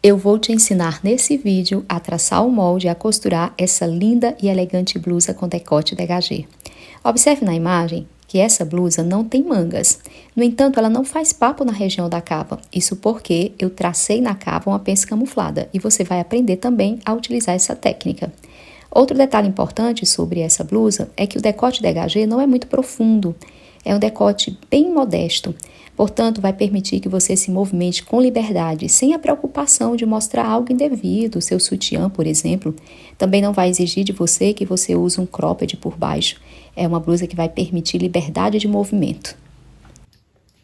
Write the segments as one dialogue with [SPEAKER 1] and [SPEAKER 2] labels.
[SPEAKER 1] Eu vou te ensinar nesse vídeo a traçar o molde e a costurar essa linda e elegante blusa com decote dégagé. Observe na imagem que essa blusa não tem mangas. No entanto, ela não faz papo na região da cava. Isso porque eu tracei na cava uma pence camuflada e você vai aprender também a utilizar essa técnica. Outro detalhe importante sobre essa blusa é que o decote dégagé não é muito profundo. É um decote bem modesto. Portanto, vai permitir que você se movimente com liberdade, sem a preocupação de mostrar algo indevido, seu sutiã, por exemplo. Também não vai exigir de você que você use um cropped por baixo. É uma blusa que vai permitir liberdade de movimento.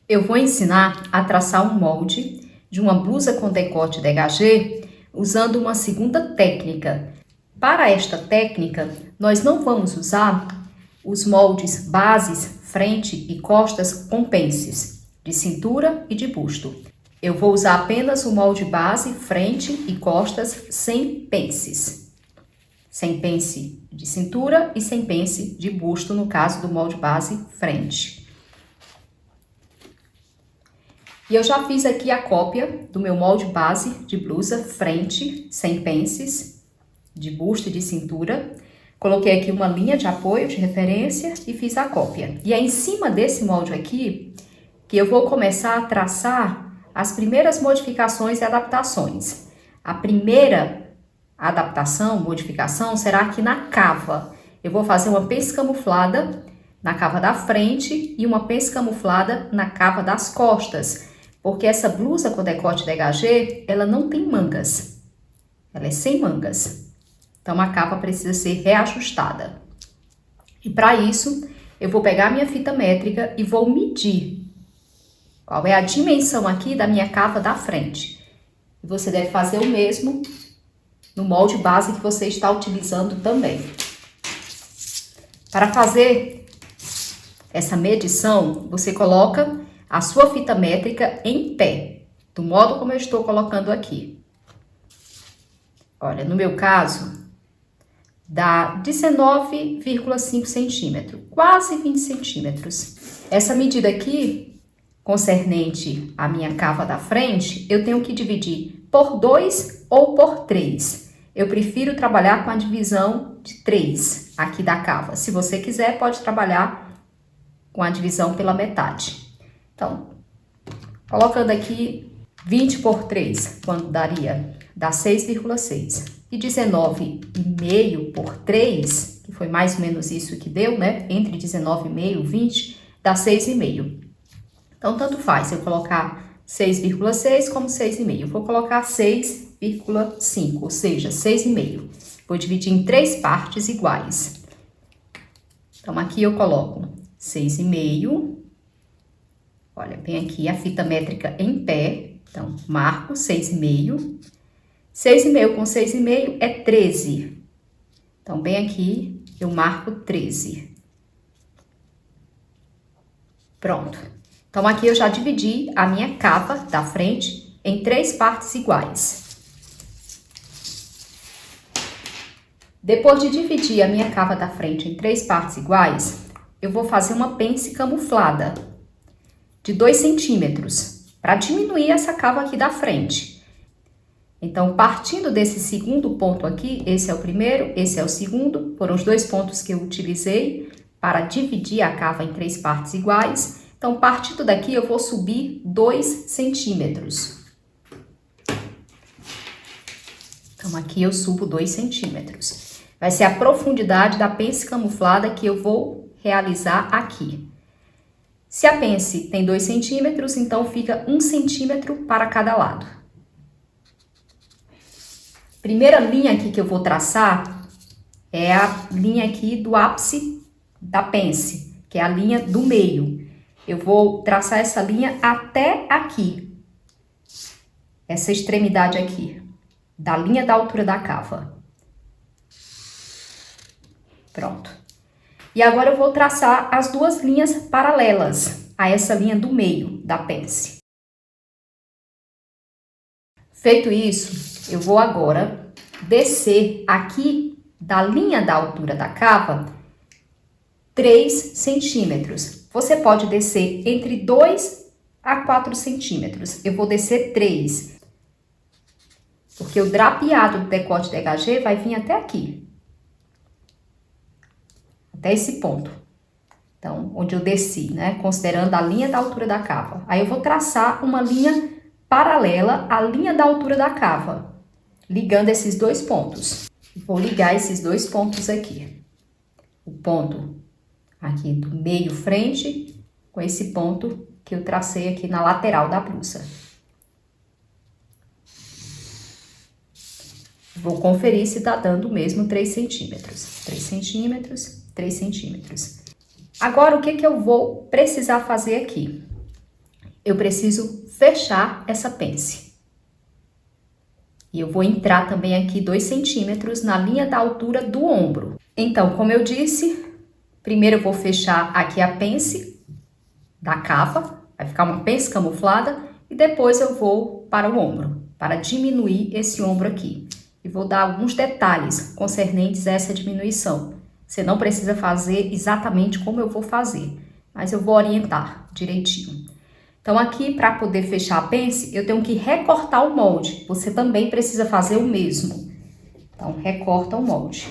[SPEAKER 1] Eu vou ensinar a traçar um molde de uma blusa com decote dégagé usando uma segunda técnica. Para esta técnica, nós não vamos usar os moldes bases, frente e costas com pences de cintura e de busto. Eu vou usar apenas o molde base, frente e costas sem pences. Sem pence de cintura e sem pence de busto, no caso do molde base, frente. E eu já fiz aqui a cópia do meu molde base de blusa, frente, sem pences, de busto e de cintura. Coloquei aqui uma linha de apoio, de referência e fiz a cópia. E é em cima desse molde aqui que eu vou começar a traçar as primeiras modificações e adaptações. A primeira adaptação, modificação, será aqui na cava. Eu vou fazer uma pence camuflada na cava da frente e uma pence camuflada na cava das costas, porque essa blusa com decote dégagé, ela não tem mangas. Ela é sem mangas. Então, a cava precisa ser reajustada. E para isso, eu vou pegar a minha fita métrica e vou medir qual é a dimensão aqui da minha cava da frente. E você deve fazer o mesmo no molde base que você está utilizando também. Para fazer essa medição, você coloca a sua fita métrica em pé, do modo como eu estou colocando aqui. Olha, no meu caso, dá 19,5 centímetros, quase 20 centímetros. Essa medida aqui, concernente à minha cava da frente, eu tenho que dividir por 2 ou por 3. Eu prefiro trabalhar com a divisão de 3 aqui da cava. Se você quiser, pode trabalhar com a divisão pela metade. Então, colocando aqui 20 por 3, quando daria? Dá 6,6. E 19,5 por 3, que foi mais ou menos isso que deu, né? Entre 19,5 e 20, dá 6,5. Então, tanto faz eu colocar 6,6 como 6,5. Vou colocar 6,5, ou seja, 6,5. Vou dividir em 3 partes iguais. Então, aqui eu coloco 6,5. Olha, bem aqui a fita métrica em pé. Então, marco 6,5. 6,5 com 6,5 é 13. Então, bem aqui eu marco 13. Pronto. Então, aqui eu já dividi a minha cava da frente em 3 partes iguais. Depois de dividir a minha cava da frente em 3 partes iguais, eu vou fazer uma pence camuflada de 2 centímetros, para diminuir essa cava aqui da frente. Então, partindo desse segundo ponto aqui, esse é o primeiro, esse é o segundo, foram os 2 pontos que eu utilizei para dividir a cava em 3 partes iguais. Então, partindo daqui, eu vou subir 2 centímetros. Então, aqui eu subo 2 centímetros. Vai ser a profundidade da pence camuflada que eu vou realizar aqui. Se a pence tem 2 centímetros, então fica 1 centímetro para cada lado. Primeira linha aqui que eu vou traçar é a linha aqui do ápice da pence, que é a linha do meio. Eu vou traçar essa linha até aqui, essa extremidade aqui, da linha da altura da cava. Pronto. E agora eu vou traçar as 2 linhas paralelas a essa linha do meio da pence. Feito isso, eu vou agora descer aqui da linha da altura da cava 3 centímetros. Você pode descer entre 2 a 4 centímetros. Eu vou descer 3. Porque o drapeado do decote dégagé vai vir até aqui. Até esse ponto. Então, onde eu desci, né? Considerando a linha da altura da cava. Aí eu vou traçar uma linha paralela à linha da altura da cava. Ligando esses dois pontos. Vou ligar esses dois pontos aqui. O ponto aqui do meio frente com esse ponto que eu tracei aqui na lateral da blusa. Vou conferir se tá dando mesmo 3 centímetros. 3 centímetros, 3 centímetros. Agora, o que que eu vou precisar fazer aqui? Eu preciso fechar essa pence. E eu vou entrar também aqui 2 centímetros na linha da altura do ombro. Então, como eu disse, primeiro eu vou fechar aqui a pence da cava, vai ficar uma pence camuflada, e depois eu vou para o ombro, para diminuir esse ombro aqui. E vou dar alguns detalhes concernentes a essa diminuição. Você não precisa fazer exatamente como eu vou fazer, mas eu vou orientar direitinho. Então, aqui, para poder fechar a pence, eu tenho que recortar o molde. Você também precisa fazer o mesmo. Então, recorta o molde.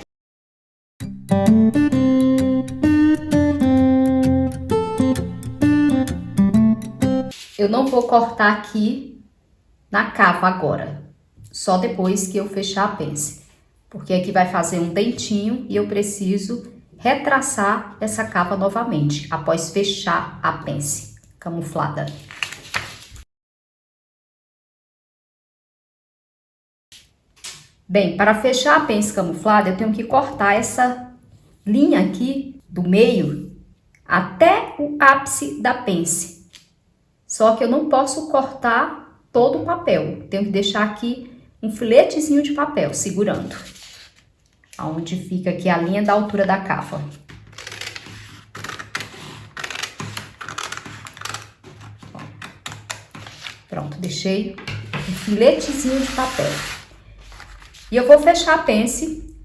[SPEAKER 1] Eu não vou cortar aqui na cava agora, só depois que eu fechar a pence. Porque aqui vai fazer um dentinho e eu preciso retraçar essa cava novamente, após fechar a pence camuflada. Bem, para fechar a pence camuflada, eu tenho que cortar essa linha aqui do meio até o ápice da pence. Só que eu não posso cortar todo o papel. Tenho que deixar aqui um filetezinho de papel segurando. Onde fica aqui a linha da altura da cava. Pronto, deixei um filetezinho de papel. E eu vou fechar a pence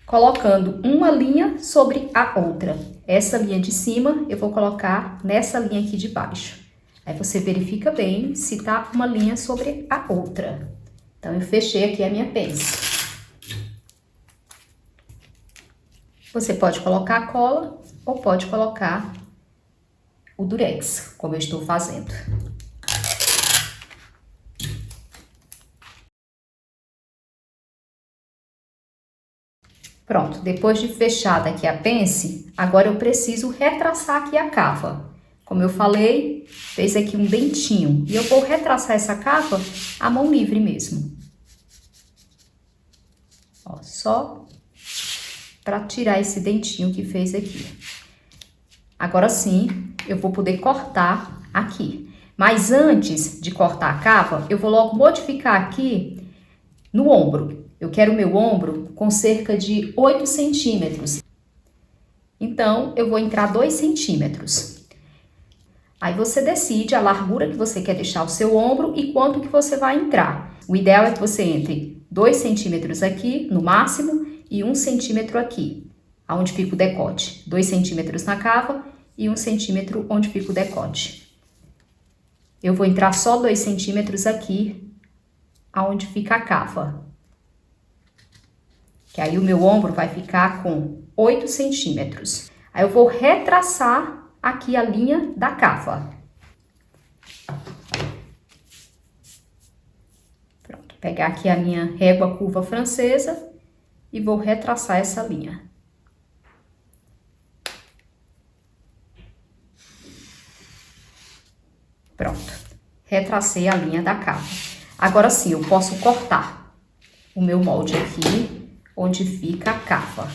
[SPEAKER 1] colocando uma linha sobre a outra. Essa linha de cima eu vou colocar nessa linha aqui de baixo. Aí você verifica bem se tá uma linha sobre a outra. Então, eu fechei aqui a minha pence. Você pode colocar cola ou pode colocar o durex, como eu estou fazendo. Pronto, depois de fechada aqui a pence, agora eu preciso retraçar aqui a cava. Como eu falei, fez aqui um dentinho. E eu vou retraçar essa cava à mão livre mesmo. Ó, só para tirar esse dentinho que fez aqui. Agora sim, eu vou poder cortar aqui. Mas antes de cortar a cava, eu vou logo modificar aqui no ombro. Eu quero o meu ombro com cerca de 8 centímetros. Então, eu vou entrar 2 centímetros. Aí você decide a largura que você quer deixar o seu ombro e quanto que você vai entrar. O ideal é que você entre 2 centímetros aqui, no máximo, e 1 centímetro aqui, onde fica o decote. 2 centímetros na cava e 1 centímetro onde fica o decote. Eu vou entrar só 2 centímetros aqui, onde fica a cava. Que aí o meu ombro vai ficar com 8 centímetros. Aí eu vou retraçar aqui a linha da cava. Pronto, pegar aqui a minha régua curva francesa e vou retraçar essa linha. Pronto, retracei a linha da cava. Agora sim, eu posso cortar o meu molde aqui, onde fica a cava.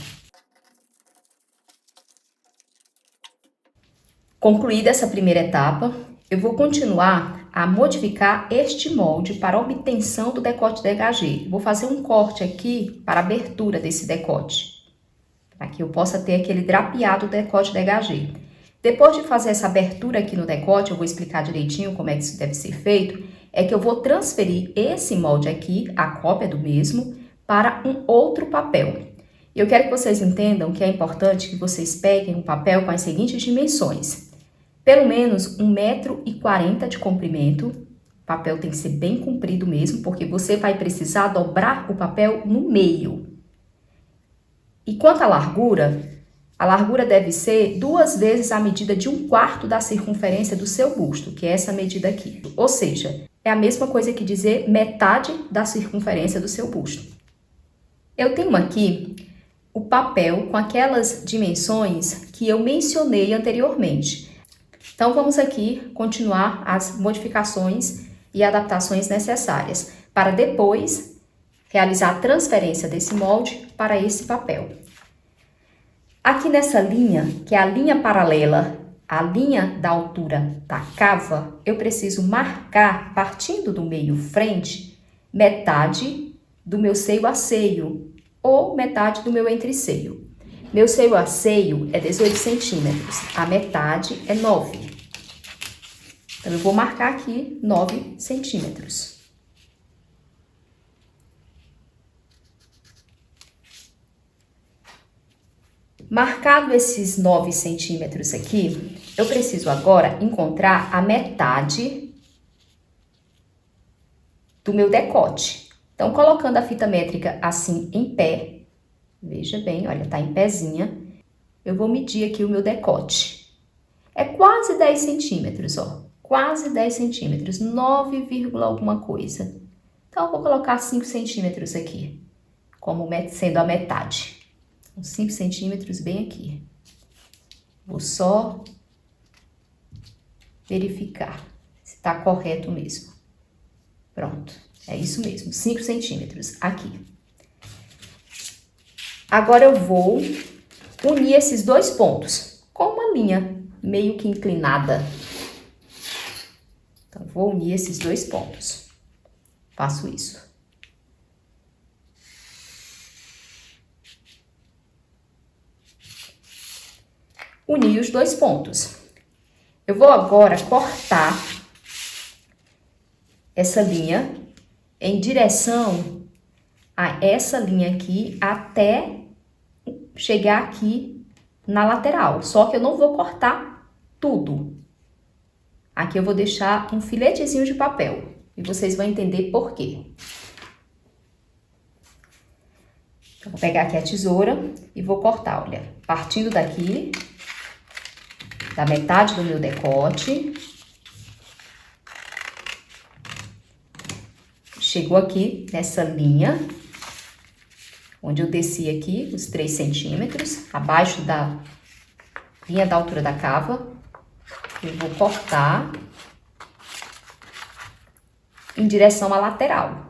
[SPEAKER 1] Concluída essa primeira etapa, eu vou continuar a modificar este molde para a obtenção do decote dégagé. Vou fazer um corte aqui para a abertura desse decote, para que eu possa ter aquele drapeado do decote dégagé. Depois de fazer essa abertura aqui no decote, eu vou explicar direitinho como é que isso deve ser feito, é que eu vou transferir esse molde aqui, a cópia do mesmo, para um outro papel. Eu quero que vocês entendam que é importante que vocês peguem um papel com as seguintes dimensões. Pelo menos 1,40 m de comprimento, papel tem que ser bem comprido mesmo, porque você vai precisar dobrar o papel no meio. E quanto à largura, a largura deve ser 2 vezes a medida de 1/4 da circunferência do seu busto, que é essa medida aqui. Ou seja, é a mesma coisa que dizer metade da circunferência do seu busto. Eu tenho aqui o papel com aquelas dimensões que eu mencionei anteriormente. Então, vamos aqui continuar as modificações e adaptações necessárias para depois realizar a transferência desse molde para esse papel. Aqui nessa linha, que é a linha paralela à linha da altura da cava, eu preciso marcar, partindo do meio frente, metade do meu seio a seio ou metade do meu entreseio. Meu seio a seio é 18 centímetros, a metade é 9. Então, eu vou marcar aqui 9 centímetros. Marcado esses 9 centímetros aqui, eu preciso agora encontrar a metade do meu decote. Então, colocando a fita métrica assim em pé, veja bem, olha, tá em pezinha, eu vou medir aqui o meu decote. É quase 10 centímetros, ó, quase 10 centímetros, 9, alguma coisa. Então, eu vou colocar 5 centímetros aqui, como sendo a metade. 5 centímetros bem aqui. Vou só verificar se tá correto mesmo. Pronto, é isso mesmo, 5 centímetros aqui. Agora eu vou unir esses 2 pontos com uma linha meio que inclinada. Então, vou unir esses 2 pontos. Faço isso. Unir os 2 pontos. Eu vou agora cortar essa linha em direção a essa linha aqui até chegar aqui na lateral. Só que eu não vou cortar tudo. Aqui eu vou deixar um filetezinho de papel e vocês vão entender por quê. Então, vou pegar aqui a tesoura e vou cortar, olha, partindo daqui da metade do meu decote, chegou aqui nessa linha, onde eu desci aqui os 3 centímetros, abaixo da linha da altura da cava, eu vou cortar em direção à lateral.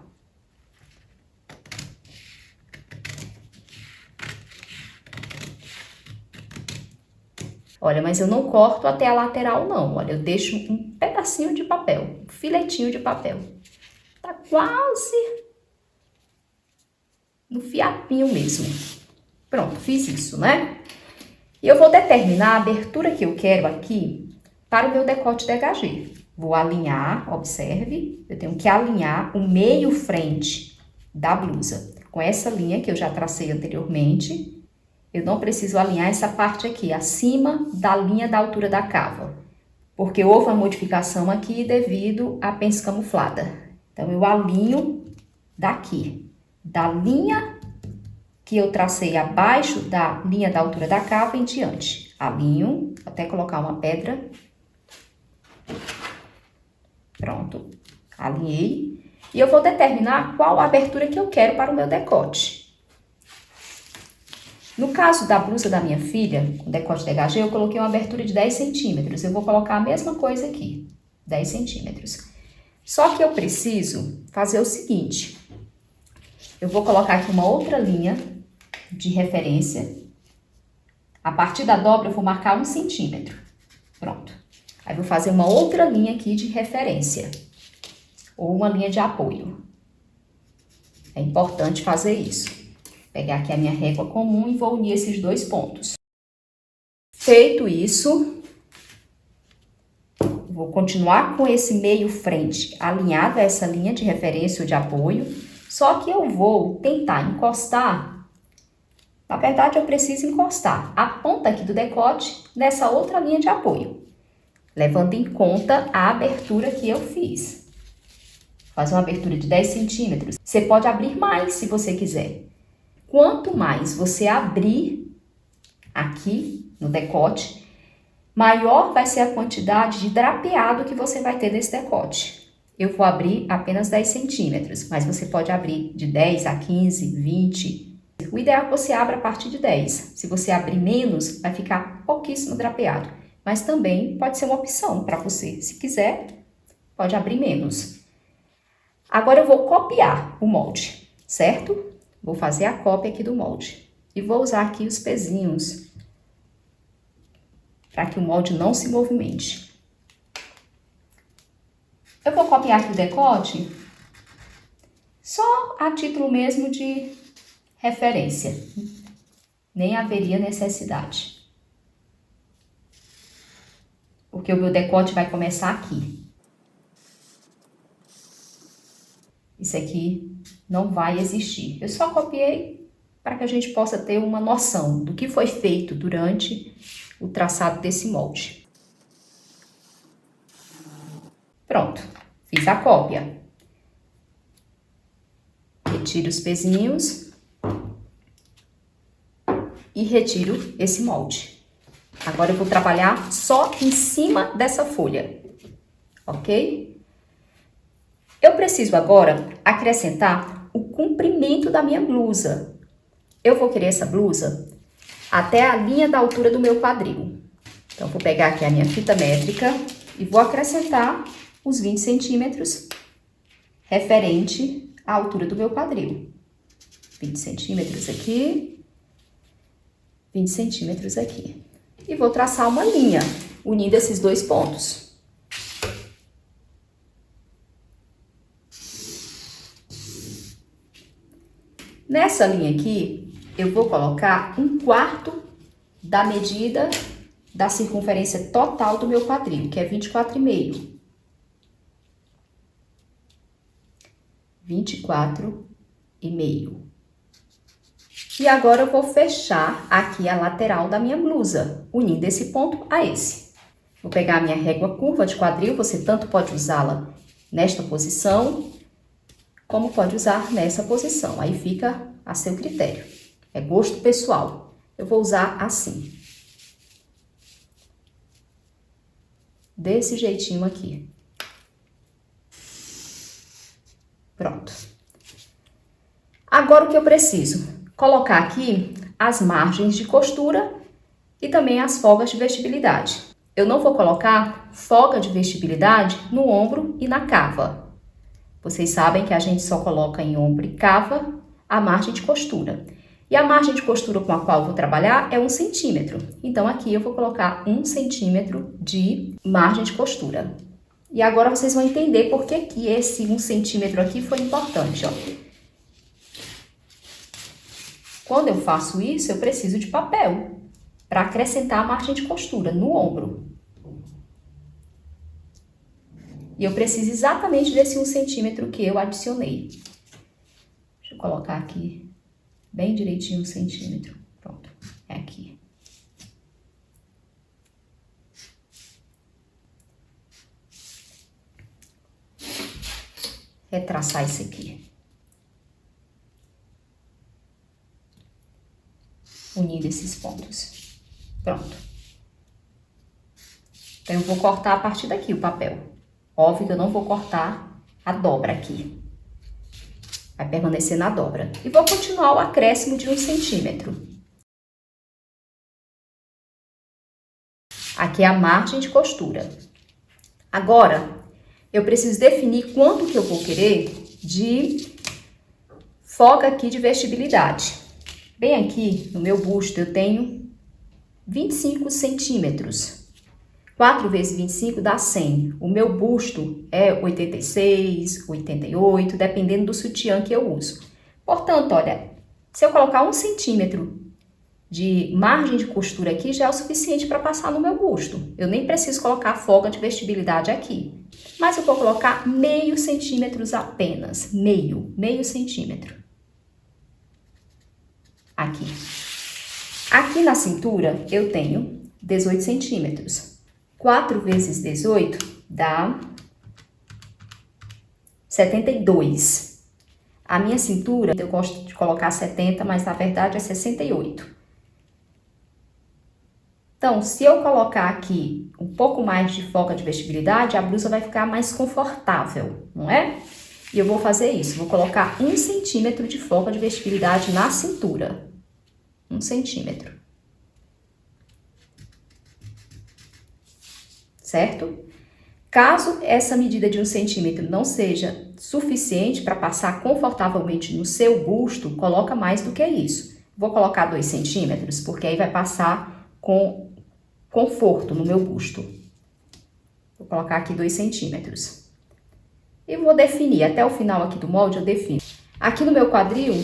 [SPEAKER 1] Olha, mas eu não corto até a lateral não, olha, eu deixo um pedacinho de papel, um filetinho de papel. Tá quase no fiapinho mesmo. Pronto, fiz isso, né? E eu vou determinar a abertura que eu quero aqui para o meu decote dégagé. Vou alinhar, observe, eu tenho que alinhar o meio frente da blusa com essa linha que eu já tracei anteriormente. Eu não preciso alinhar essa parte aqui, acima da linha da altura da cava, porque houve uma modificação aqui devido à pence camuflada. Então, eu alinho daqui, da linha que eu tracei abaixo da linha da altura da cava em diante. Alinho, até colocar uma pedra. Pronto, alinhei. E eu vou determinar qual a abertura que eu quero para o meu decote. No caso da blusa da minha filha, com decote dégagé, eu coloquei uma abertura de 10 centímetros. Eu vou colocar a mesma coisa aqui, 10 centímetros. Só que eu preciso fazer o seguinte. Eu vou colocar aqui uma outra linha de referência. A partir da dobra, eu vou marcar 1 centímetro. Pronto. Aí, vou fazer uma outra linha aqui de referência. Ou uma linha de apoio. É importante fazer isso. Pegar aqui a minha régua comum e vou unir esses 2 pontos. Feito isso, vou continuar com esse meio frente alinhado a essa linha de referência ou de apoio, só que eu vou tentar encostar, na verdade eu preciso encostar a ponta aqui do decote nessa outra linha de apoio, levando em conta a abertura que eu fiz. Faz uma abertura de 10 centímetros. Você pode abrir mais se você quiser. Quanto mais você abrir aqui no decote, maior vai ser a quantidade de drapeado que você vai ter nesse decote. Eu vou abrir apenas 10 centímetros, mas você pode abrir de 10 a 15, 20. O ideal é que você abra a partir de 10. Se você abrir menos, vai ficar pouquíssimo drapeado. Mas também pode ser uma opção para você. Se quiser, pode abrir menos. Agora eu vou copiar o molde, certo? Vou fazer a cópia aqui do molde. E vou usar aqui os pezinhos para que o molde não se movimente. Eu vou copiar aqui o decote só a título mesmo de referência. Nem haveria necessidade. Porque o meu decote vai começar aqui. Isso aqui não vai existir. Eu só copiei para que a gente possa ter uma noção do que foi feito durante o traçado desse molde. Pronto, fiz a cópia. Retiro os pezinhos e retiro esse molde. Agora eu vou trabalhar só em cima dessa folha, ok? Eu preciso agora acrescentar o comprimento da minha blusa. Eu vou querer essa blusa até a linha da altura do meu quadril. Então, vou pegar aqui a minha fita métrica e vou acrescentar os 20 centímetros referente à altura do meu quadril. 20 centímetros aqui, 20 centímetros aqui. E vou traçar uma linha unindo esses dois pontos. Nessa linha aqui, eu vou colocar 1/4 da medida da circunferência total do meu quadril, que é 24,5. 24,5. E agora eu vou fechar aqui a lateral da minha blusa, unindo esse ponto a esse. Vou pegar a minha régua curva de quadril, você tanto pode usá-la nesta posição, como pode usar nessa posição. Aí fica a seu critério. É gosto pessoal. Eu vou usar assim. Desse jeitinho aqui. Pronto. Agora o que eu preciso? Colocar aqui as margens de costura e também as folgas de vestibilidade. Eu não vou colocar folga de vestibilidade no ombro e na cava. Vocês sabem que a gente só coloca em ombro e cava a margem de costura. E a margem de costura com a qual eu vou trabalhar é 1 centímetro. Então, aqui eu vou colocar 1 centímetro de margem de costura. E agora vocês vão entender por que esse 1 centímetro aqui foi importante, ó. Quando eu faço isso, eu preciso de papel para acrescentar a margem de costura no ombro. E eu preciso exatamente desse 1 centímetro que eu adicionei. Deixa eu colocar aqui bem direitinho 1 centímetro. Pronto, é aqui. Retraçar isso aqui. Unindo esses pontos. Pronto. Então, eu vou cortar a partir daqui o papel. Óbvio que eu não vou cortar a dobra aqui. Vai permanecer na dobra. E vou continuar o acréscimo de 1 centímetro. Aqui é a margem de costura. Agora, eu preciso definir quanto que eu vou querer de folga aqui de vestibilidade. Bem aqui no meu busto eu tenho 25 centímetros. 4 vezes 25 dá 100. O meu busto é 86, 88, dependendo do sutiã que eu uso. Portanto, olha, se eu colocar 1 centímetro de margem de costura aqui, já é o suficiente para passar no meu busto. Eu nem preciso colocar folga de vestibilidade aqui. Mas eu vou colocar meio centímetro apenas. Meio centímetro. Aqui. Aqui na cintura eu tenho 18 centímetros. 4 vezes 18 dá 72. A minha cintura, eu gosto de colocar 70, mas na verdade é 68. Então, se eu colocar aqui um pouco mais de folga de vestibilidade, a blusa vai ficar mais confortável, não é? E eu vou fazer isso, vou colocar 1 centímetro de folga de vestibilidade na cintura. 1 centímetro. Certo? Caso essa medida de 1 centímetro não seja suficiente para passar confortavelmente no seu busto, coloca mais do que isso. Vou colocar 2 centímetros, porque aí vai passar com conforto no meu busto. Vou colocar aqui 2 centímetros. E vou definir, até o final aqui do molde eu defino. Aqui no meu quadril,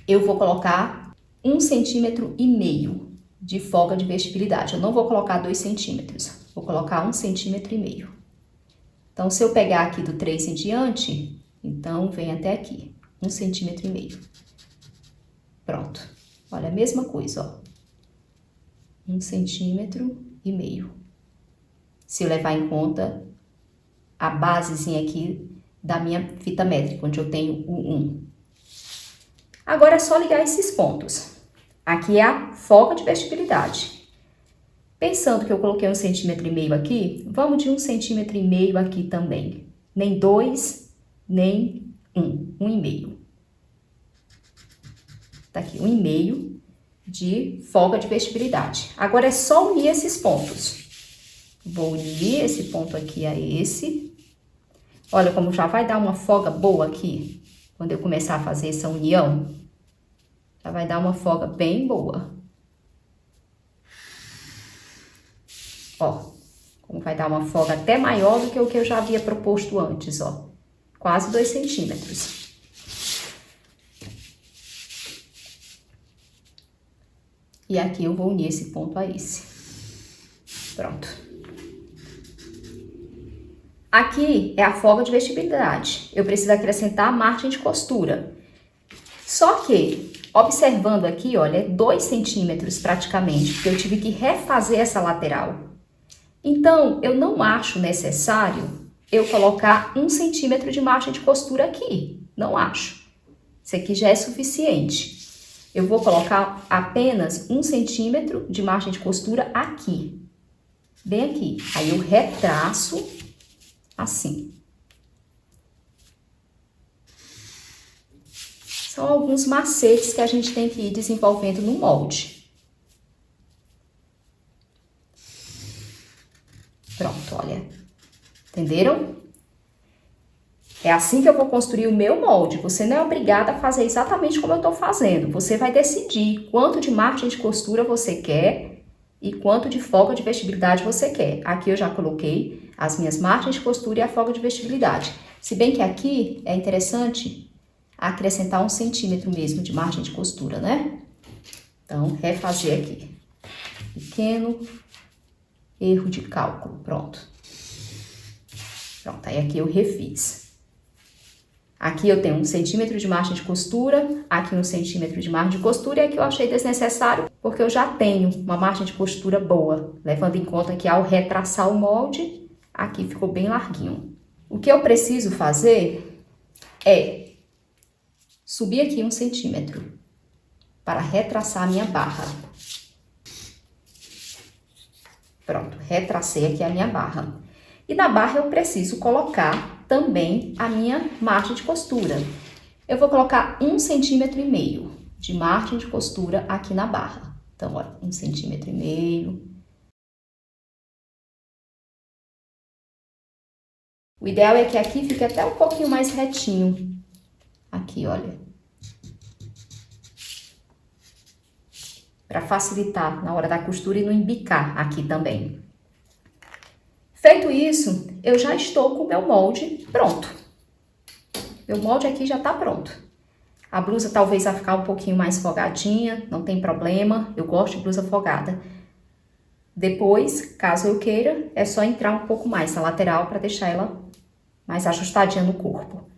[SPEAKER 1] eu vou colocar 1,5 centímetro de folga de vestibilidade. Eu não vou colocar 2 centímetros, vou colocar 1,5 centímetro. Então, se eu pegar aqui do 3 em diante, então vem até aqui, 1,5 centímetro. Pronto. Olha, a mesma coisa, ó. 1,5 centímetro. Se eu levar em conta a basezinha aqui da minha fita métrica, onde eu tenho o 1. Agora é só ligar esses pontos. Aqui é a folga de vestibilidade. Pensando que eu coloquei 1,5 centímetro aqui, vamos de 1,5 centímetro aqui também. Nem 2, nem 1. 1,5. Tá aqui, 1,5 de folga de vestibilidade. Agora é só unir esses pontos. Vou unir esse ponto aqui a esse. Olha como já vai dar uma folga boa aqui, quando eu começar a fazer essa união. Já vai dar uma folga bem boa. Ó, como vai dar uma folga até maior do que o que eu já havia proposto antes, ó. Quase 2 centímetros. E aqui eu vou unir esse ponto a esse. Pronto. Aqui é a folga de vestibilidade. Eu preciso acrescentar a margem de costura. Só que, observando aqui, olha, é 2 centímetros praticamente, porque eu tive que refazer essa lateral. Então, eu não acho necessário eu colocar 1 centímetro de margem de costura aqui. Não acho. Isso aqui já é suficiente. Eu vou colocar apenas 1 centímetro de margem de costura aqui. Bem aqui. Aí eu retraço assim. São alguns macetes que a gente tem que ir desenvolvendo no molde. Pronto, olha. Entenderam? É assim que eu vou construir o meu molde. Você não é obrigada a fazer exatamente como eu tô fazendo. Você vai decidir quanto de margem de costura você quer e quanto de folga de vestibilidade você quer. Aqui eu já coloquei as minhas margens de costura e a folga de vestibilidade. Se bem que aqui é interessante acrescentar 1 centímetro mesmo de margem de costura, né? Então, refazer aqui. Pequeno erro de cálculo. Pronto. Pronto, aí aqui eu refiz. Aqui eu tenho 1 centímetro de margem de costura, aqui 1 centímetro de margem de costura, e aqui eu achei desnecessário, porque eu já tenho uma margem de costura boa, levando em conta que ao retraçar o molde, aqui ficou bem larguinho. O que eu preciso fazer é subir aqui 1 centímetro para retraçar a minha barra. Pronto, retracei aqui a minha barra. E na barra eu preciso colocar também a minha margem de costura. Eu vou colocar 1,5 centímetro de margem de costura aqui na barra. Então, olha, 1,5 centímetro. O ideal é que aqui fique até um pouquinho mais retinho. Aqui, olha. Para facilitar na hora da costura e não embicar aqui também. Feito isso, eu já estou com o meu molde pronto. Meu molde aqui já tá pronto. A blusa talvez vai ficar um pouquinho mais folgadinha, não tem problema. Eu gosto de blusa folgada. Depois, caso eu queira, é só entrar um pouco mais na lateral para deixar ela mais ajustadinha no corpo.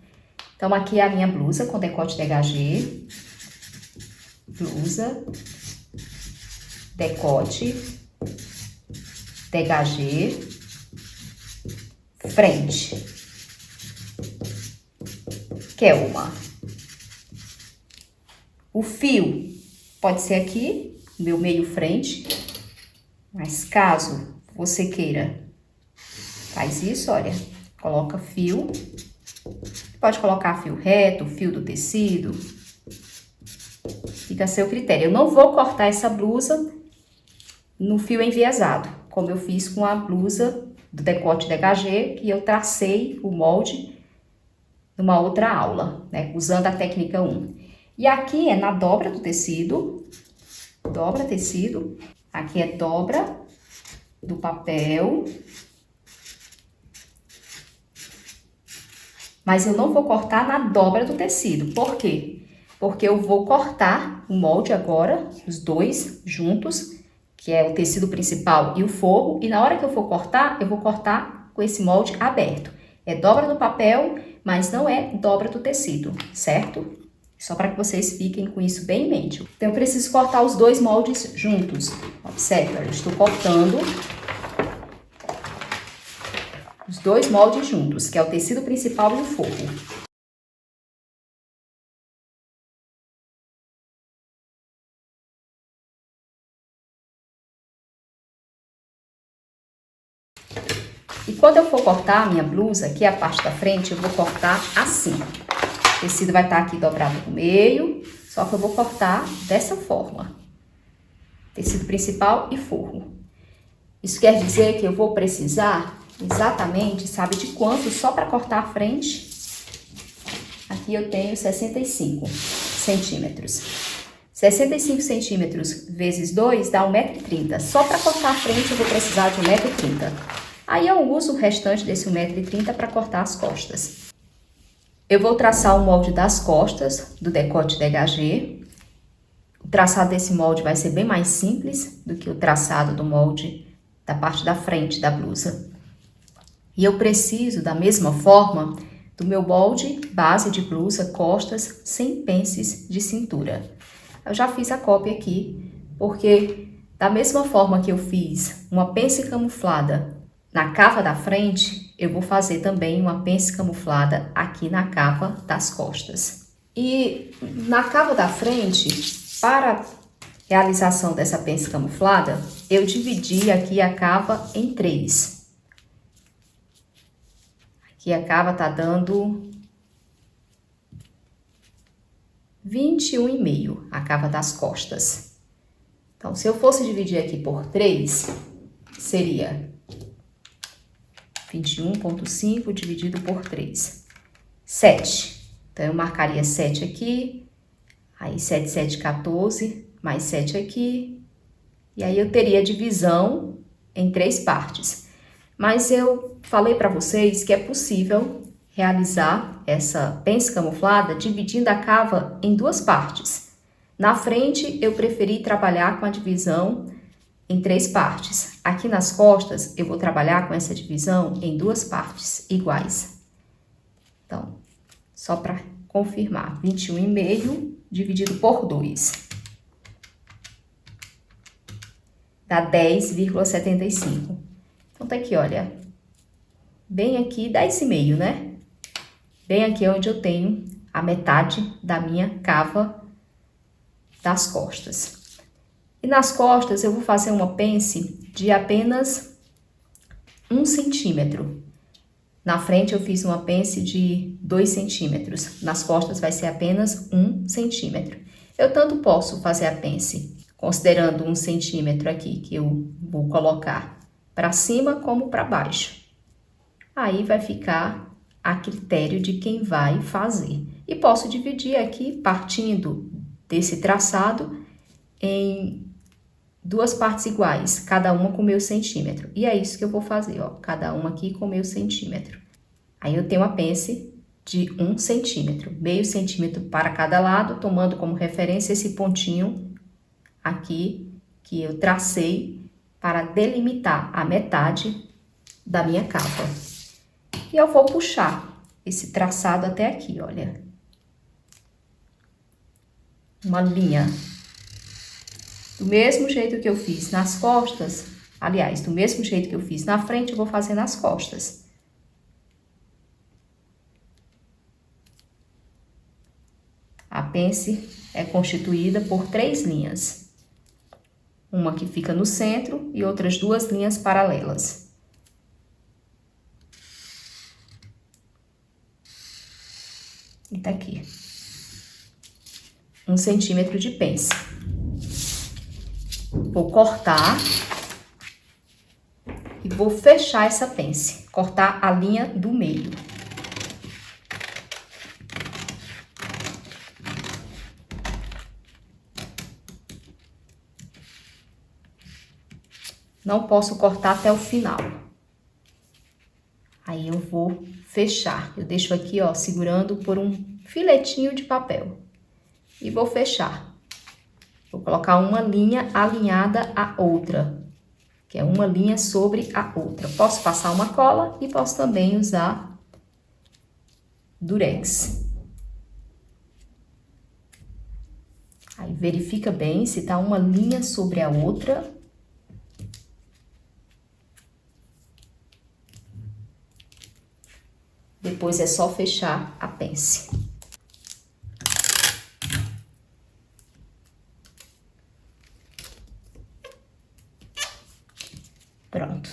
[SPEAKER 1] Então, aqui é a minha blusa com decote dégagé. Blusa, decote, dégagé, frente. Kelma. O fio pode ser aqui, meu meio frente, mas caso você queira, faz isso, olha, coloca fio, pode colocar fio reto, fio do tecido, fica a seu critério. Eu não vou cortar essa blusa no fio enviesado, como eu fiz com a blusa do decote dégagé, que eu tracei o molde numa outra aula, né, usando a técnica 1. E aqui é na dobra do tecido, dobra tecido, aqui é dobra do papel, mas eu não vou cortar na dobra do tecido. Por quê? Porque eu vou cortar o molde agora, os dois juntos, que é o tecido principal e o forro, e na hora que eu for cortar, eu vou cortar com esse molde aberto. É dobra do papel, mas não é dobra do tecido, certo? Só para que vocês fiquem com isso bem em mente. Então, eu preciso cortar os dois moldes juntos. Observe, eu estou cortando os dois moldes juntos, que é o tecido principal e o forro. E quando eu for cortar a minha blusa, aqui a parte da frente, eu vou cortar assim. O tecido vai estar aqui dobrado no meio, só que eu vou cortar dessa forma. Tecido principal e forro. Isso quer dizer que eu vou precisar exatamente, sabe de quanto? Só para cortar a frente, aqui eu tenho 65 centímetros. 65 centímetros vezes 2 dá 1,30 m. Só para cortar a frente eu vou precisar de 1,30 m. Aí eu uso o restante desse 1,30 m para cortar as costas. Eu vou traçar o molde das costas do decote dégagé. O traçado desse molde vai ser bem mais simples do que o traçado do molde da parte da frente da blusa. E eu preciso, da mesma forma, do meu molde base de blusa, costas, sem pences de cintura. Eu já fiz a cópia aqui, porque da mesma forma que eu fiz uma pence camuflada na cava da frente, eu vou fazer também uma pence camuflada aqui na cava das costas. E na cava da frente, para realização dessa pence camuflada, eu dividi aqui a cava em 3. Aqui a cava tá dando 21,5, a cava das costas. Então, se eu fosse dividir aqui por 3, seria 21,5 dividido por 3. 7. Então, eu marcaria 7 aqui, aí 7, 7, 14, mais 7 aqui. E aí, eu teria divisão em 3 partes. Mas eu falei para vocês que é possível realizar essa pence camuflada dividindo a cava em 2 partes. Na frente, eu preferi trabalhar com a divisão em 3 partes. Aqui nas costas, eu vou trabalhar com essa divisão em 2 partes iguais. Então, só para confirmar, 21,5 dividido por 2. Dá 10,75. Então, tá aqui, olha. Bem aqui, 10,5, né? Bem aqui onde eu tenho a metade da minha cava das costas. E nas costas eu vou fazer uma pence de apenas 1 centímetro. Na frente eu fiz uma pence de 2 centímetros. Nas costas vai ser apenas 1 centímetro. Eu tanto posso fazer a pence, considerando 1 centímetro aqui, que eu vou colocar para cima como para baixo. Aí vai ficar a critério de quem vai fazer. E posso dividir aqui, partindo desse traçado, em 2 partes iguais, cada uma com meio centímetro. E é isso que eu vou fazer, ó, cada uma aqui com meio centímetro. Aí eu tenho a pence de 1 centímetro, meio centímetro para cada lado, tomando como referência esse pontinho aqui que eu tracei para delimitar a metade da minha cava. E eu vou puxar esse traçado até aqui, olha. Uma linha. Do mesmo jeito que eu fiz nas costas, aliás, do mesmo jeito que eu fiz na frente, eu vou fazer nas costas. pence é constituída por 3 linhas. Uma que fica no centro e outras 2 linhas paralelas. E tá aqui. 1 centímetro de pence. Vou cortar e vou fechar essa pence, cortar a linha do meio. Não posso cortar até o final. Aí eu vou fechar. Eu deixo aqui, ó, segurando por um filetinho de papel. E vou fechar. Vou colocar uma linha alinhada à outra, que é uma linha sobre a outra. Posso passar uma cola e posso também usar durex. Aí verifica bem se tá uma linha sobre a outra. Depois é só fechar a pence. Pronto.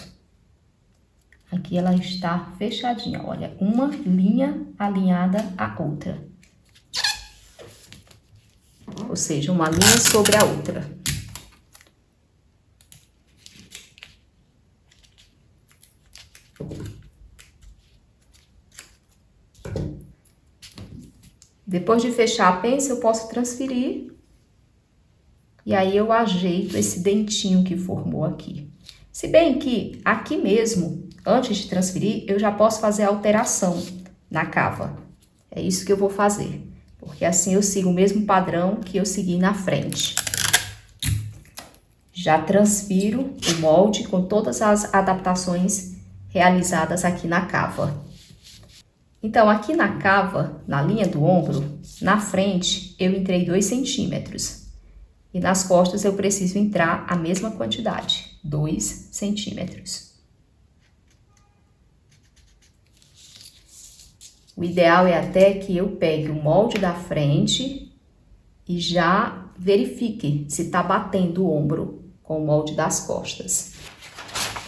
[SPEAKER 1] Aqui ela está fechadinha, olha, uma linha alinhada à outra. Ou seja, uma linha sobre a outra. Depois de fechar a pence, eu posso transferir. E aí eu ajeito esse dentinho que formou aqui. Se bem que aqui mesmo, antes de transferir, eu já posso fazer a alteração na cava. É isso que eu vou fazer, porque assim eu sigo o mesmo padrão que eu segui na frente. Já transfiro o molde com todas as adaptações realizadas aqui na cava. Então, aqui na cava, na linha do ombro, na frente, eu entrei 2 centímetros. E nas costas eu preciso entrar a mesma quantidade, 2 centímetros. O ideal é até que eu pegue o molde da frente e já verifique se está batendo o ombro com o molde das costas.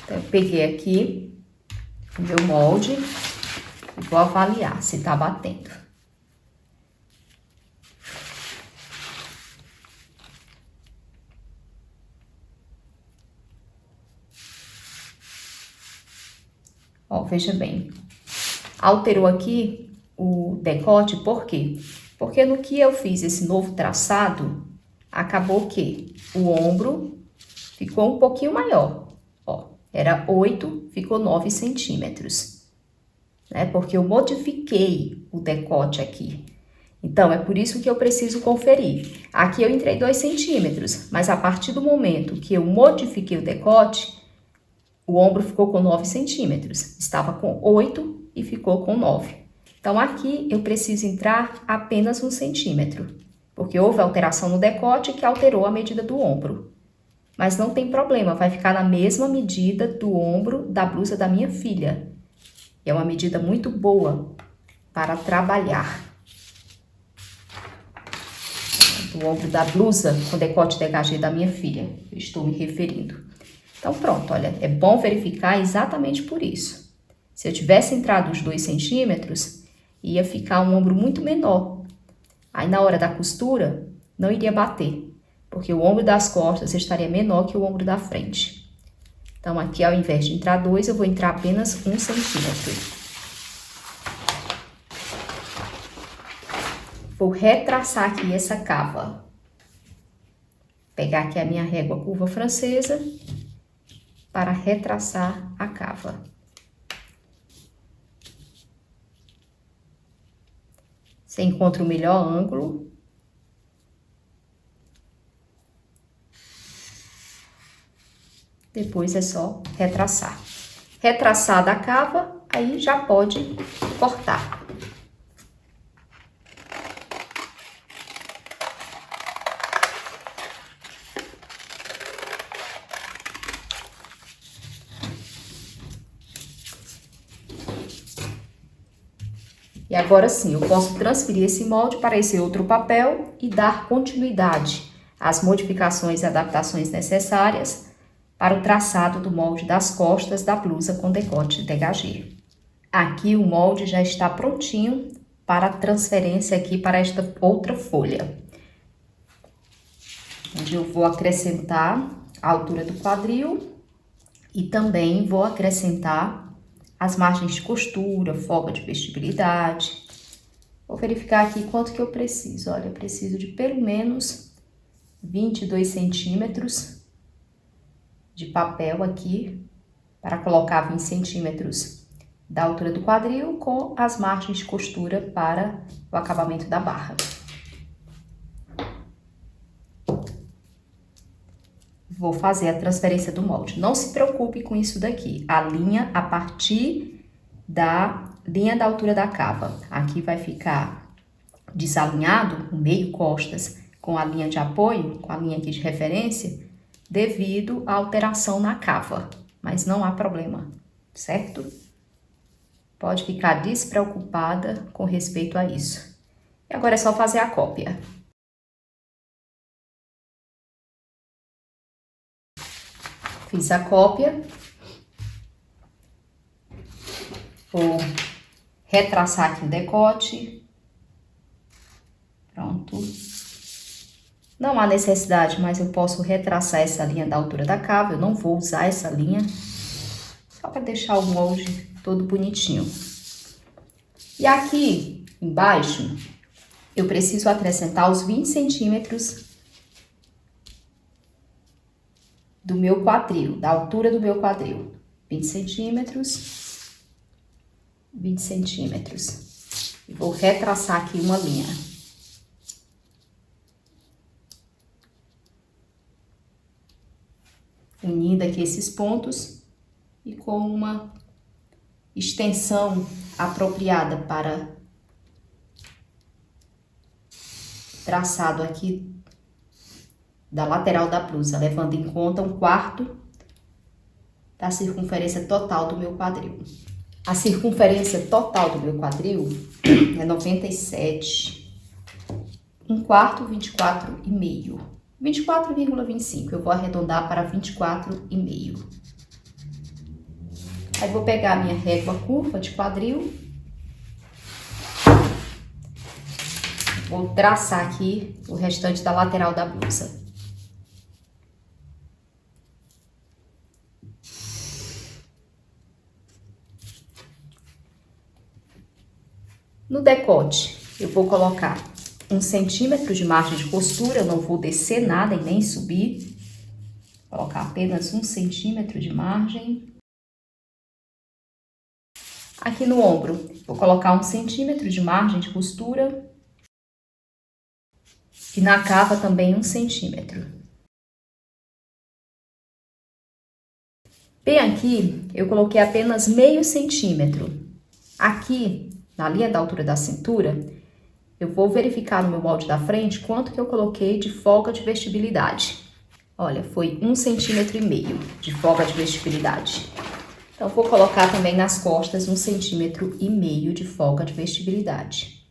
[SPEAKER 1] Então, eu peguei aqui o meu molde e vou avaliar se está batendo. Ó, veja bem, alterou aqui o decote, por quê? Porque no que eu fiz esse novo traçado, acabou que o ombro ficou um pouquinho maior, ó, era 8, ficou 9 centímetros, né? Porque eu modifiquei o decote aqui. Então, é por isso que eu preciso conferir. Aqui eu entrei 2 centímetros, mas a partir do momento que eu modifiquei o decote, o ombro ficou com 9 centímetros. Estava com 8 e ficou com 9. Então, aqui eu preciso entrar apenas 1 centímetro, porque houve alteração no decote que alterou a medida do ombro. Mas não tem problema, vai ficar na mesma medida do ombro da blusa da minha filha. É uma medida muito boa para trabalhar. Do ombro da blusa com decote dégagé da minha filha, eu estou me referindo. Então, pronto, olha, é bom verificar exatamente por isso. Se eu tivesse entrado os 2 centímetros, ia ficar um ombro muito menor. Aí, na hora da costura, não iria bater, porque o ombro das costas estaria menor que o ombro da frente. Então, aqui, ao invés de entrar 2, eu vou entrar apenas 1 centímetro. Vou retraçar aqui essa cava. Pegar aqui a minha régua curva francesa para retraçar a cava. Você encontra o melhor ângulo. Depois é só retraçar. Retraçada a cava, aí já pode cortar. E agora sim, eu posso transferir esse molde para esse outro papel e dar continuidade às modificações e adaptações necessárias para o traçado do molde das costas da blusa com decote dégagé. Aqui o molde já está prontinho para a transferência aqui para esta outra folha, onde eu vou acrescentar a altura do quadril e também vou acrescentar as margens de costura, folga de vestibilidade. Vou verificar aqui quanto que eu preciso. Olha, eu preciso de pelo menos 22 centímetros de papel aqui, para colocar 20 centímetros da altura do quadril com as margens de costura para o acabamento da barra. Vou fazer a transferência do molde. Não se preocupe com isso daqui. Alinha a partir da linha da altura da cava. Aqui vai ficar desalinhado o meio costas com a linha de apoio, com a linha aqui de referência, devido à alteração na cava. Mas não há problema, certo? Pode ficar despreocupada com respeito a isso. E agora é só fazer a cópia. Fiz a cópia. Vou retraçar aqui o decote. Pronto. Não há necessidade, mas eu posso retraçar essa linha da altura da cava. Eu não vou usar essa linha, só para deixar o molde todo bonitinho. E aqui embaixo, eu preciso acrescentar os 20 centímetros do meu quadril, da altura do meu quadril. 20 centímetros, 20 centímetros. E vou retraçar aqui uma linha. Unindo aqui esses pontos e com uma extensão apropriada para traçado aqui da lateral da blusa, levando em conta 1/4 da circunferência total do meu quadril. A circunferência total do meu quadril é 97, 1/4, 24,5. 24,25, eu vou arredondar para 24,5. Aí vou pegar a minha régua curva de quadril. Vou traçar aqui o restante da lateral da blusa. No decote, eu vou colocar 1 centímetro de margem de costura, eu não vou descer nada e nem subir. Vou colocar apenas 1 centímetro de margem. Aqui no ombro, vou colocar 1 centímetro de margem de costura. E na cava também 1 centímetro. Bem aqui, eu coloquei apenas meio centímetro. Aqui, na linha da altura da cintura, eu vou verificar no meu molde da frente quanto que eu coloquei de folga de vestibilidade. Olha, foi 1,5 centímetro de folga de vestibilidade. Então, vou colocar também nas costas 1,5 centímetro de folga de vestibilidade.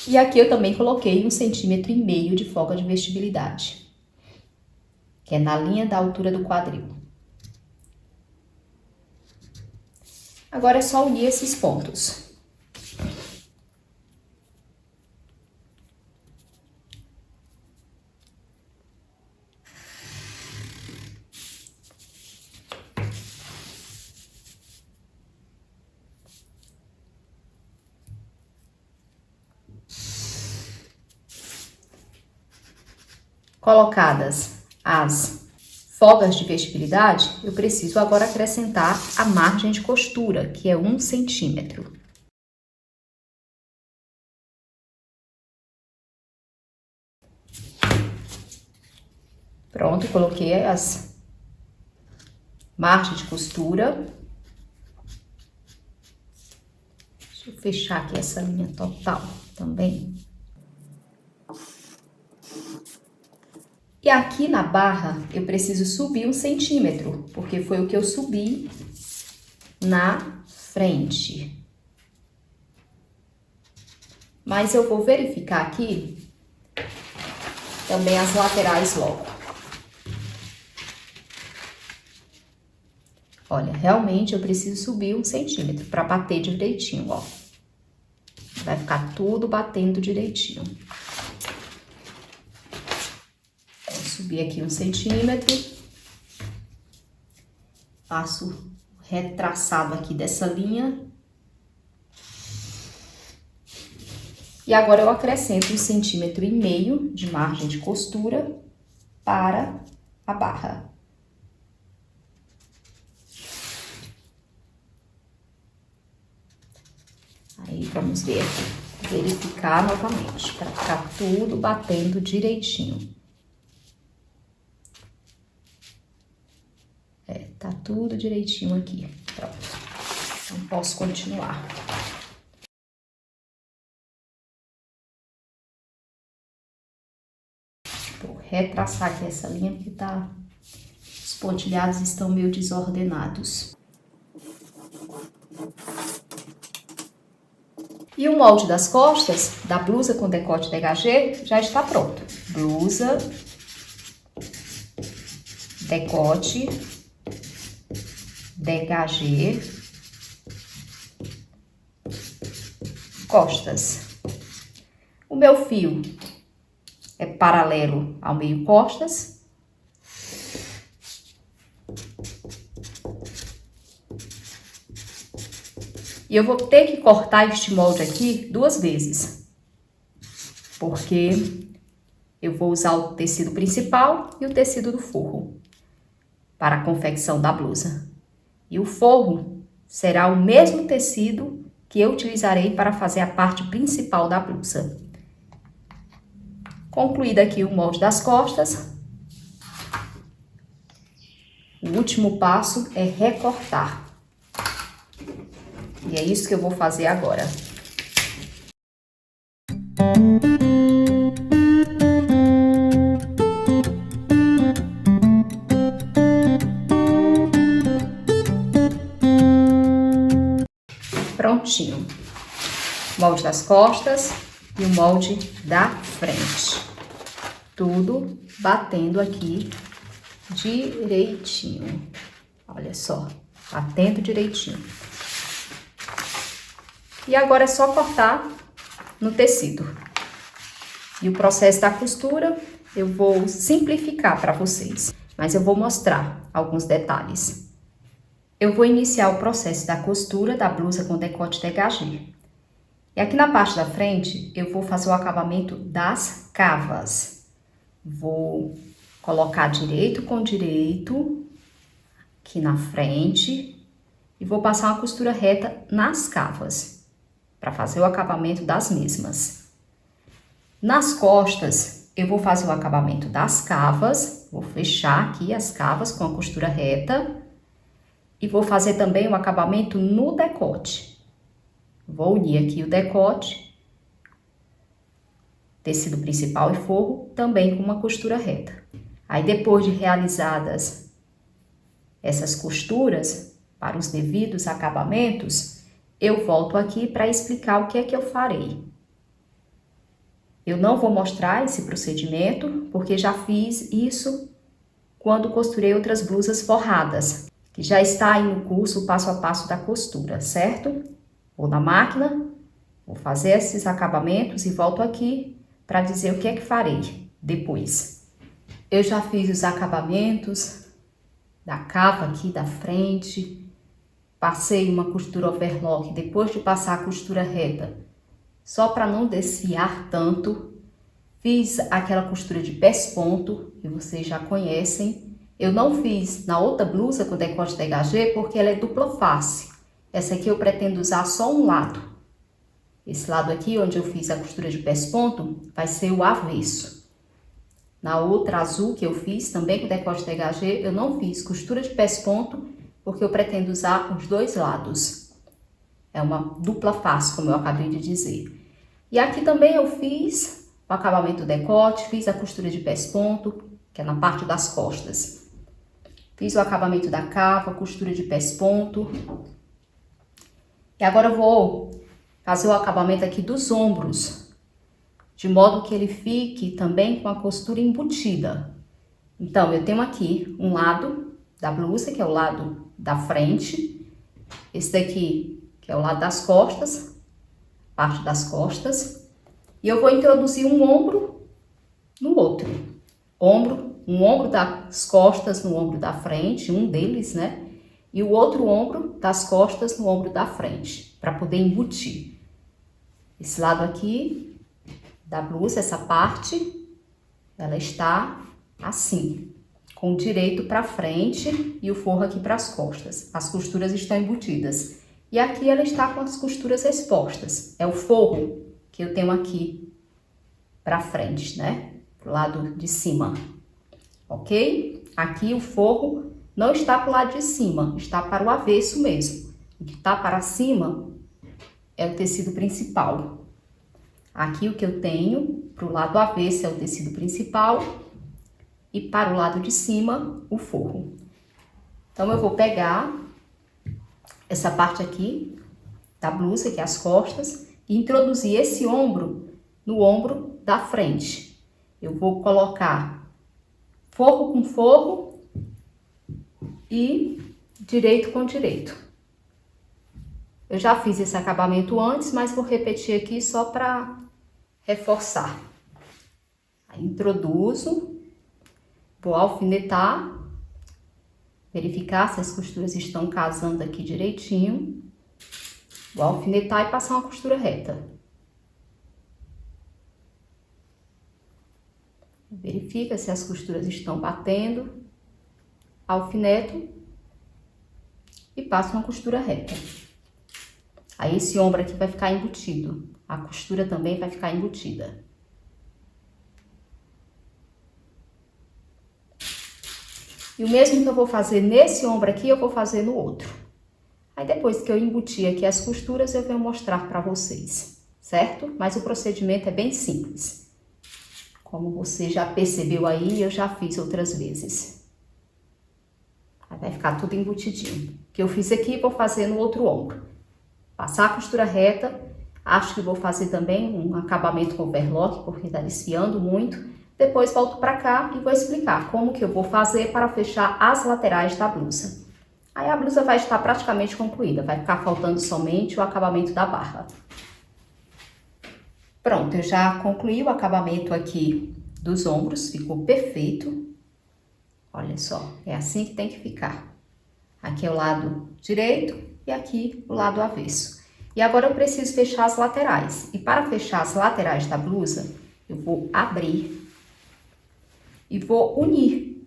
[SPEAKER 1] E aqui eu também coloquei 1,5 centímetro de folga de vestibilidade, que é na linha da altura do quadril. Agora é só unir esses pontos. Colocadas as folgas de vestibilidade, eu preciso agora acrescentar a margem de costura, que é 1 centímetro. Pronto, coloquei as margens de costura. Deixa eu fechar aqui essa linha total também. E aqui na barra, eu preciso subir 1 centímetro, porque foi o que eu subi na frente. Mas eu vou verificar aqui também as laterais logo. Olha, realmente eu preciso subir 1 centímetro para bater direitinho, ó. Vai ficar tudo batendo direitinho. Vou subir aqui 1 centímetro. Faço o retraçado aqui dessa linha. E agora eu acrescento 1,5 centímetro de margem de costura para a barra. Aí, vamos ver aqui, verificar novamente, para ficar tudo batendo direitinho. Tá tudo direitinho aqui, pronto. Então, posso continuar. Vou retraçar aqui essa linha, porque os pontilhados estão meio desordenados. E o molde das costas da blusa com decote dégagé já está pronto. Blusa, decote, dégagé, costas. O meu fio é paralelo ao meio costas. E eu vou ter que cortar este molde aqui 2 vezes, porque eu vou usar o tecido principal e o tecido do forro para a confecção da blusa. E o forro será o mesmo tecido que eu utilizarei para fazer a parte principal da blusa. Concluído aqui o molde das costas, o último passo é recortar. E é isso que eu vou fazer agora. Prontinho. Molde das costas e o molde da frente. Tudo batendo aqui direitinho. Olha só, batendo direitinho. E agora é só cortar no tecido. E o processo da costura eu vou simplificar para vocês, mas eu vou mostrar alguns detalhes. Eu vou iniciar o processo da costura da blusa com decote dégagé. E aqui na parte da frente eu vou fazer o acabamento das cavas. Vou colocar direito com direito aqui na frente e vou passar uma costura reta nas cavas, para fazer o acabamento das mesmas. Nas costas, eu vou fazer o acabamento das cavas, vou fechar aqui as cavas com a costura reta e vou fazer também o acabamento no decote. Vou unir aqui o decote, tecido principal e forro, também com uma costura reta. Aí, depois de realizadas essas costuras para os devidos acabamentos, eu volto aqui para explicar o que é que eu farei. Eu não vou mostrar esse procedimento, porque já fiz isso quando costurei outras blusas forradas, que já está aí no curso o passo a passo da costura, certo? Vou na máquina, vou fazer esses acabamentos e volto aqui para dizer o que é que farei depois. Eu já fiz os acabamentos da cava aqui da frente. Passei uma costura overlock depois de passar a costura reta, só para não desfiar tanto. Fiz aquela costura de pesponto, que vocês já conhecem. Eu não fiz na outra blusa com decote dégagé, porque ela é dupla face. Essa aqui eu pretendo usar só um lado. Esse lado aqui, onde eu fiz a costura de pesponto, vai ser o avesso. Na outra azul que eu fiz, também com decote dégagé, eu não fiz costura de pesponto, porque eu pretendo usar os 2 lados. É uma dupla face, como eu acabei de dizer. E aqui também eu fiz o acabamento do decote, fiz a costura de pesponto, que é na parte das costas. Fiz o acabamento da cava, costura de pesponto. E agora eu vou fazer o acabamento aqui dos ombros, de modo que ele fique também com a costura embutida. Então, eu tenho aqui um lado da blusa, que é o lado da frente. Esse daqui, que é o lado das costas, parte das costas. E eu vou introduzir um ombro no outro. Um ombro das costas no ombro da frente, um deles, né? E o outro ombro das costas no ombro da frente, para poder embutir. Esse lado aqui da blusa, essa parte, ela está assim, com o direito para frente e o forro aqui para as costas. As costuras estão embutidas. E aqui ela está com as costuras expostas. É o forro que eu tenho aqui para frente, né? Pro lado de cima. Ok? Aqui o forro não está para o lado de cima, está para o avesso mesmo. O que está para cima é o tecido principal. Aqui o que eu tenho para o lado avesso é o tecido principal e para o lado de cima o forro. Então eu vou pegar essa parte aqui da blusa, que é as costas, e introduzir esse ombro no ombro da frente. Eu vou colocar forro com forro e direito com direito. Eu já fiz esse acabamento antes, mas vou repetir aqui só para reforçar. Aí introduzo, vou alfinetar, verificar se as costuras estão casando aqui direitinho. Vou alfinetar e passar uma costura reta. Verifica se as costuras estão batendo. Alfineto e passo uma costura reta. Aí esse ombro aqui vai ficar embutido. A costura também vai ficar embutida. E o mesmo que eu vou fazer nesse ombro aqui, eu vou fazer no outro. Aí depois que eu embutir aqui as costuras, eu venho mostrar para vocês, certo? Mas o procedimento é bem simples. Como você já percebeu aí, eu já fiz outras vezes. Aí vai ficar tudo embutidinho. O que eu fiz aqui, vou fazer no outro ombro. Passar a costura reta. Acho que vou fazer também um acabamento com overlock, porque tá desfiando muito. Depois volto pra cá e vou explicar como que eu vou fazer para fechar as laterais da blusa. Aí a blusa vai estar praticamente concluída. Vai ficar faltando somente o acabamento da barra. Pronto, eu já concluí o acabamento aqui dos ombros. Ficou perfeito. Olha só, é assim que tem que ficar. Aqui é o lado direito e aqui o lado avesso. E agora eu preciso fechar as laterais. E para fechar as laterais da blusa, eu vou abrir e vou unir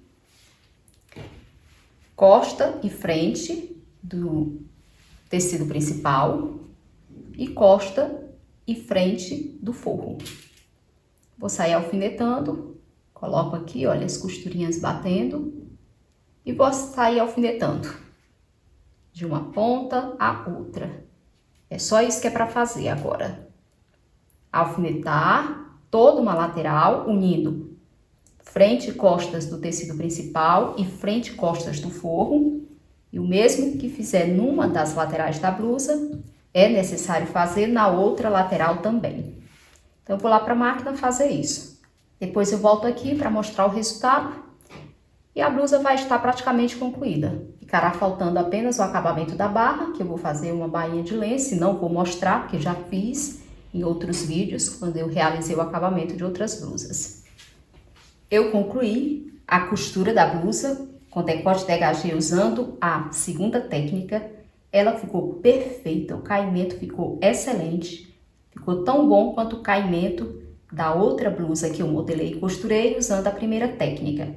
[SPEAKER 1] costa e frente do tecido principal e costa e frente do forro. Vou sair alfinetando. Coloco aqui, olha, as costurinhas batendo e vou sair alfinetando de uma ponta à outra. É só isso que é para fazer agora. Alfinetar toda uma lateral, unindo frente e costas do tecido principal e frente e costas do forro. E o mesmo que fizer numa das laterais da blusa, é necessário fazer na outra lateral também. Então, eu vou lá para a máquina fazer isso. Depois eu volto aqui para mostrar o resultado e a blusa vai estar praticamente concluída. Ficará faltando apenas o acabamento da barra, que eu vou fazer uma bainha de lenço, não vou mostrar, porque já fiz em outros vídeos, quando eu realizei o acabamento de outras blusas. Eu concluí a costura da blusa com decote dégagé usando a segunda técnica. Ela ficou perfeita, o caimento ficou excelente, ficou tão bom quanto o caimento da outra blusa que eu modelei e costurei usando a primeira técnica.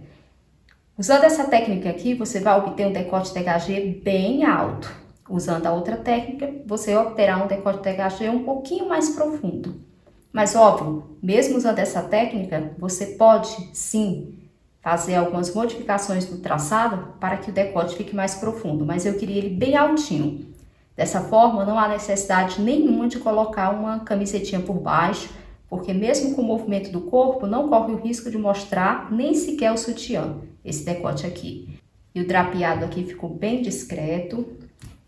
[SPEAKER 1] Usando essa técnica aqui, você vai obter um decote dégagé bem alto. Usando a outra técnica, você obterá um decote dégagé um pouquinho mais profundo. Mas óbvio, mesmo usando essa técnica, você pode sim fazer algumas modificações no traçado para que o decote fique mais profundo, mas eu queria ele bem altinho. Dessa forma, não há necessidade nenhuma de colocar uma camisetinha por baixo, porque mesmo com o movimento do corpo, não corre o risco de mostrar nem sequer o sutiã, esse decote aqui. E o drapeado aqui ficou bem discreto,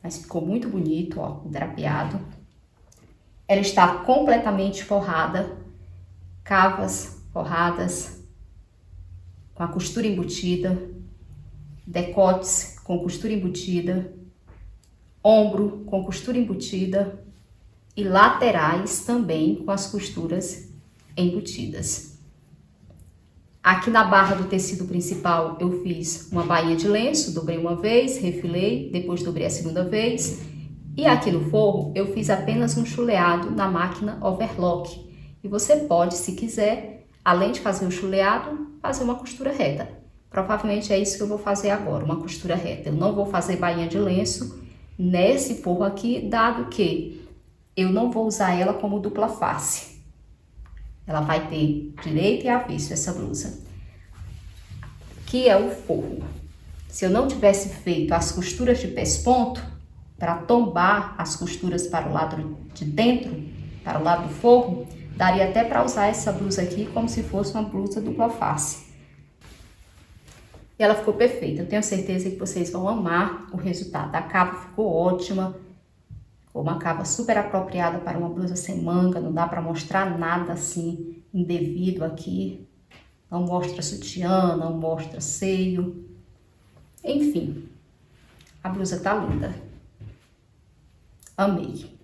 [SPEAKER 1] mas ficou muito bonito, ó, drapeado. Ela está completamente forrada, cavas forradas, com a costura embutida, decotes com costura embutida, ombro com costura embutida e laterais também com as costuras embutidas. Aqui na barra do tecido principal eu fiz uma bainha de lenço, dobrei uma vez, refilei, depois dobrei a segunda vez. E aqui no forro eu fiz apenas um chuleado na máquina overlock. E você pode, se quiser, além de fazer o chuleado, fazer uma costura reta. Provavelmente é isso que eu vou fazer agora, uma costura reta. Eu não vou fazer bainha de lenço nesse forro aqui, dado que eu não vou usar ela como dupla face. Ela vai ter direito e avesso essa blusa. Que é o forro. Se eu não tivesse feito as costuras de pesponto, para tombar as costuras para o lado de dentro, para o lado do forro, daria até para usar essa blusa aqui como se fosse uma blusa dupla face. E ela ficou perfeita. Eu tenho certeza que vocês vão amar o resultado. A cava ficou ótima. Ficou uma cava super apropriada para uma blusa sem manga. Não dá para mostrar nada assim indevido aqui. Não mostra sutiã, não mostra seio. Enfim, a blusa tá linda. Amei.